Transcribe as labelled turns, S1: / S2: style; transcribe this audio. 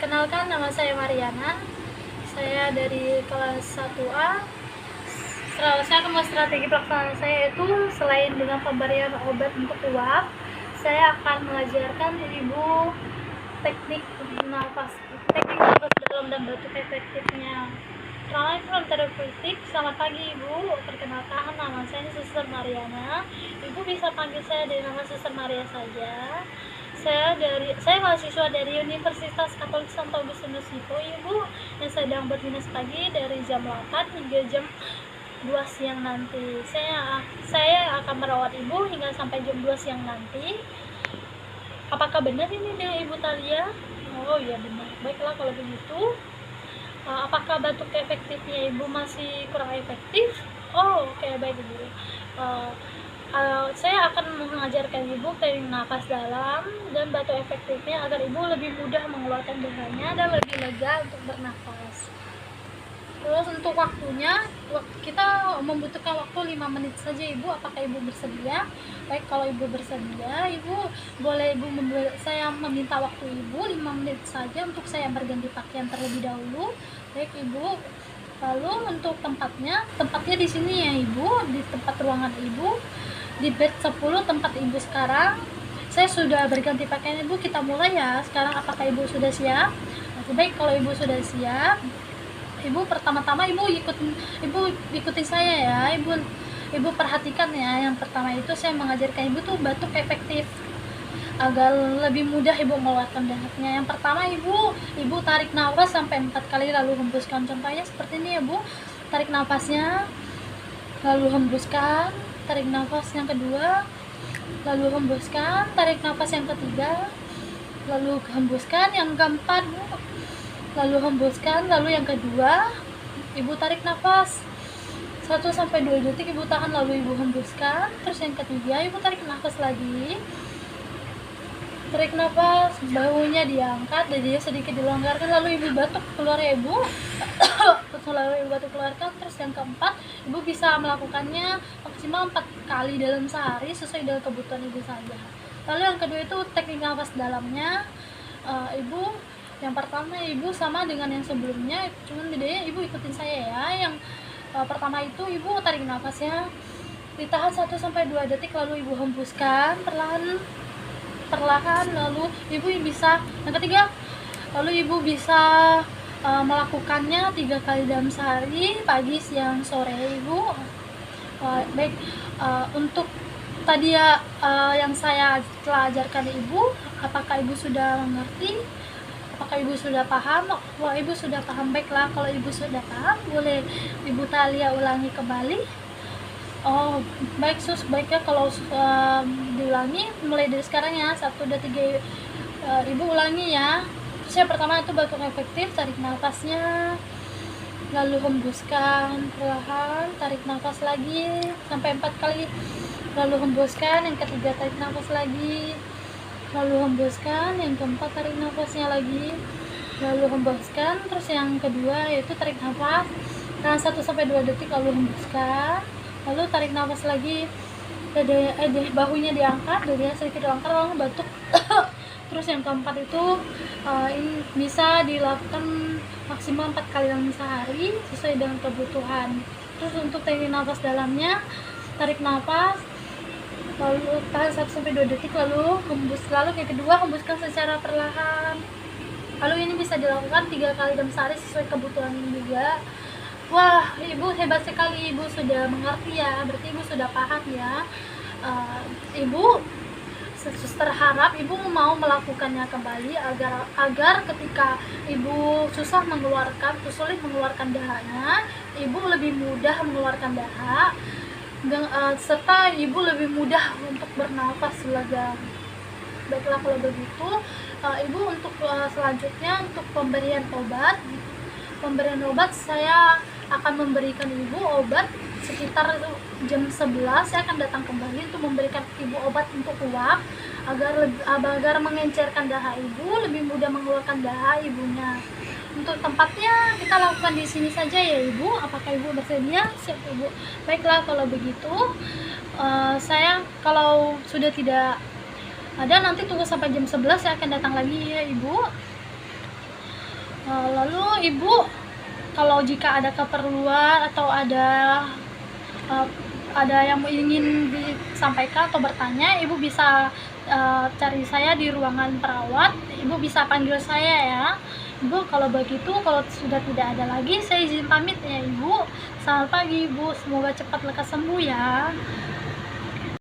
S1: Perkenalkan, nama saya Mariana. Saya dari kelas 1A. Saya akan strategi pelaksanaan saya itu selain dengan pemberian obat untuk uap, saya akan mengajarkan ibu teknik nafas dalam dan batuk efektifnya. Perkenalkan terapeutik. Selamat pagi Ibu. Perkenalkan, nama saya Suster Mariana. Ibu bisa panggil saya dengan nama Suster Maria saja. Saya mahasiswa dari Universitas Katolik Santo Agustinus Hippo, Ibu, yang sedang berdinas pagi dari jam 8 hingga jam 2 siang nanti. Saya akan merawat Ibu hingga sampai jam 2 siang nanti. Apakah benar ini dengan Ibu Talia? Oh iya benar. Baiklah kalau begitu. Apakah batuk efektifnya Ibu masih kurang efektif? Oh oke, baik Ibu. Saya akan mengajarkan Ibu teknik nafas dalam dan batuk efektifnya agar Ibu lebih mudah mengeluarkan dahanya dan lebih lega untuk bernafas. Terus untuk waktunya, kita membutuhkan waktu 5 menit saja Ibu. Apakah Ibu bersedia? Baik, kalau Ibu bersedia, Ibu boleh saya meminta waktu Ibu 5 menit saja untuk saya berganti pakaian terlebih dahulu. Baik Ibu. Lalu untuk tempatnya di sini ya Ibu, di tempat ruangan Ibu, di bed 10 tempat Ibu sekarang. Saya sudah berganti pakaian Ibu, kita mulai ya. Sekarang apakah Ibu sudah siap? Baik, kalau Ibu sudah siap, Ibu pertama-tama Ibu ikuti saya ya. Ibu perhatikan ya. Yang pertama itu saya mengajarkan Ibu tuh batuk efektif agar lebih mudah Ibu mengeluarkan dahaknya. Yang pertama Ibu tarik nafas sampai 4 kali lalu hembuskan. Contohnya seperti ini ya Bu. Tarik nafasnya lalu hembuskan, tarik nafas yang kedua lalu hembuskan, tarik nafas yang ketiga lalu hembuskan, yang keempat Bu, lalu hembuskan, lalu yang kedua Ibu tarik nafas 1-2 detik, Ibu tahan lalu Ibu hembuskan. Terus yang ketiga Ibu tarik nafas lagi, tarik nafas, bahunya diangkat, dadinya sedikit dilonggarkan, lalu Ibu batuk keluar ya Ibu. Lalu Ibu batuk keluarkan. Terus yang keempat, Ibu bisa melakukannya maksimal 4 kali dalam sehari sesuai dengan kebutuhan Ibu saja. Lalu yang kedua itu teknik nafas dalamnya. Ibu yang pertama Ibu sama dengan yang sebelumnya, cuman bedanya Ibu ikutin saya ya. Yang pertama itu Ibu tarik nafasnya ditahan 1-2 detik lalu Ibu hembuskan perlahan, lalu Ibu bisa yang ketiga, lalu Ibu bisa melakukannya 3 kali dalam sehari, pagi, siang, sore Ibu. Baik, untuk tadi ya yang saya telah ajarkan Ibu, apakah Ibu sudah mengerti? Apakah Ibu sudah paham? Wah, Ibu sudah paham. Baiklah, kalau Ibu sudah paham, boleh Ibu Talia ulangi kembali. Oh, baik Sus, baiknya kalau diulangi mulai dari sekarang ya. 1, 2, 3 Ibu ulangi ya. Terus yang pertama itu batuk efektif, tarik nafasnya lalu hembuskan perlahan, tarik nafas lagi sampai 4 kali lalu hembuskan. Yang ketiga tarik nafas lagi lalu hembuskan. Yang keempat tarik nafasnya lagi lalu hembuskan. Terus yang kedua yaitu tarik nafas tahan 1-2 detik lalu hembuskan, lalu tarik nafas lagi, bahunya diangkat, dadinya sedikit dilonggar lalu batuk. Terus yang keempat itu ini bisa dilakukan maksimal 4 kali dalam sehari sesuai dengan kebutuhan. Terus untuk teknik nafas dalamnya, tarik nafas lalu tahan 1-2 detik lalu hembus, lalu yang kedua hembuskan secara perlahan. Lalu ini bisa dilakukan 3 kali dalam sehari sesuai kebutuhan juga. Wah, Ibu hebat sekali, Ibu sudah mengerti ya, berarti Ibu sudah paham ya. Ibu Suster harap Ibu mau melakukannya kembali agar ketika Ibu sulit mengeluarkan dahaknya, Ibu lebih mudah mengeluarkan dahak, serta Ibu lebih mudah untuk bernafas lega. Baiklah kalau begitu, Ibu untuk selanjutnya untuk pemberian obat saya akan memberikan Ibu obat sekitar jam 11. Saya akan datang kembali untuk memberikan Ibu obat untuk uap agar mengencerkan dahak Ibu, lebih mudah mengeluarkan dahak Ibunya. Untuk tempatnya kita lakukan di sini saja ya Ibu. Apakah Ibu bersedia? Siap Ibu. Baiklah kalau begitu, saya kalau sudah tidak ada nanti tunggu sampai jam 11, saya akan datang lagi ya Ibu. Lalu ibu kalau jika ada keperluan atau ada yang ingin disampaikan atau bertanya, ibu bisa cari saya di ruangan perawat. Ibu bisa panggil saya ya. Ibu, kalau begitu, kalau sudah tidak ada lagi, saya izin pamit ya ibu. Selamat pagi ibu, semoga cepat lekas sembuh ya.